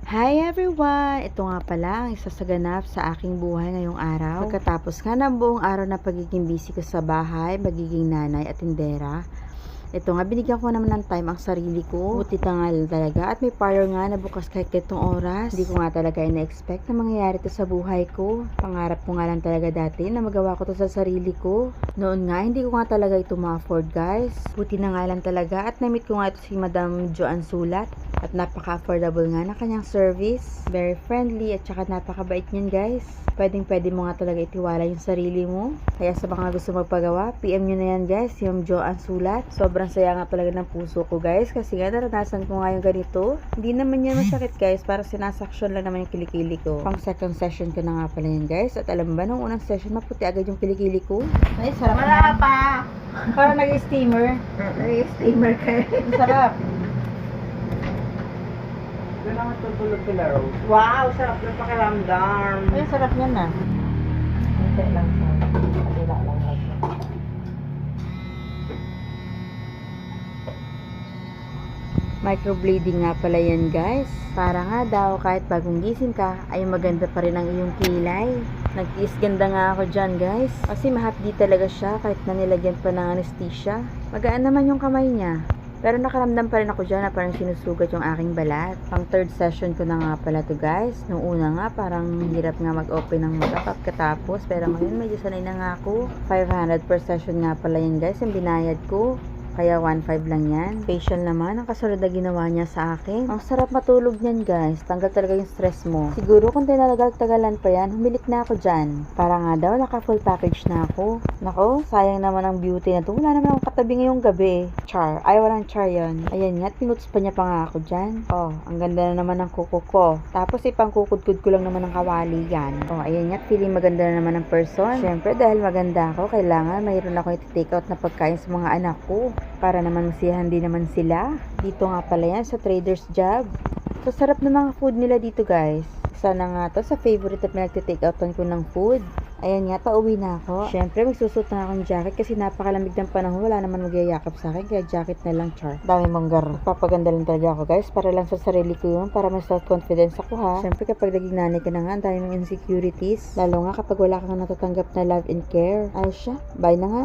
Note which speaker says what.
Speaker 1: Hi everyone! Ito nga pala ang isa sa ganap sa aking buhay ngayong araw. Pagkatapos nga ng buong araw na pagiging busy ko sa bahay, magiging nanay at tindera, ito nga, binigyan ko naman ng time ang sarili ko. Buti na nga lang talaga. At may parlor nga na bukas kahit itong oras. Hindi ko nga talaga ina-expect na mangyayari to sa buhay ko. Pangarap ko nga lang talaga dati na magawa ko to sa sarili ko. Noon nga, hindi ko nga talaga ito ma-afford, guys. Buti na nga lang talaga. At na-meet ko nga ito si Madam Joanne Sulat. At napaka-affordable nga na kanyang service. Very friendly at saka napakabait niyan, guys. Pwede mo nga talaga itiwala yung sarili mo. Kaya sa mga gusto magpagawa, PM nyo na yan, guys. Yung Joanne Sulat. Sobrang saya nga talaga ng puso ko, guys. Kasi nga naranasan ko nga yung ganito. Hindi naman yan masakit, guys. Para sinasaksyon lang naman yung kilikili ko. Pang second session ko na nga pala yan, guys. At alam ba, nung unang session, maputi agad yung kilikili ko. Ay, sarap na.
Speaker 2: Wala pa.
Speaker 1: Parang nag-steamer.
Speaker 2: Nag-steamer kayo.
Speaker 1: Sarap.
Speaker 3: Doon naman tutulog kila Rose.
Speaker 2: Wow, sarap ng pakiramdam.
Speaker 1: Ay, sarap yan na.
Speaker 2: Hindi lang sa kabila lang.
Speaker 1: Microblading nga pala yan, guys. Para nga daw kahit bagong gising ka ay maganda pa rin ang iyong kilay. Nag-kiss ganda nga ako dyan, guys. Kasi mahapdi talaga siya kahit na nilagyan pa ng anesthesia. Magaan naman yung kamay niya. Pero nakaramdam pa rin ako dyan na parang sinusugat yung aking balat. Pang third session ko na nga pala to, guys. Nung una nga parang hirap nga mag-open ng mata pagkatapos. Pero ngayon medyo sanay na nga ako. 500 per session nga pala yan, guys, yung binayad ko. Kaya 1.5 lang yan. Facial naman, ang kasunod na ginawa niya sa akin. Ang sarap matulog niyan, guys. Tanggal talaga yung stress mo. Siguro kung tinalagal-tagalan pa yan, humilik na ako dyan. Para nga daw, naka full package na ako. Nako, sayang naman ang beauty na to. Wala naman akong katabi ngayong gabi. Char. Ay, walang char yon. Ayan nga, pinutos pa niya pa nga ako dyan. Oh, ang ganda na naman ng kuko ko. Tapos ipang kukudkud ko lang naman ng kawali yan. Oh, ayan nga, feeling maganda na naman ng person. Siyempre, dahil maganda ako, kailangan mayroon ako iti-take out na pagkain sa mga anak ko. Para naman masiyahan din naman sila. Dito nga pala yan sa Trader's Job. So, sarap ng mga food nila dito, guys. Sana nga to sa favorite at pinagtitake outan ko ng food. Ayan nga, pauwi na ako. Siyempre, magsusot na akong jacket kasi napakalamig ng panahon. Wala naman magyayakap sa akin, kaya jacket na lang, char. Dami monggar. Papaganda lang talaga ako, guys. Para lang sa sarili ko yun. Para mas self-confidence ako, ha. Siyempre, kapag naging nanay ka na nga, ang dami mong insecurities. Lalo nga kapag wala kang natatanggap na love and care. Ay siya, bye na nga.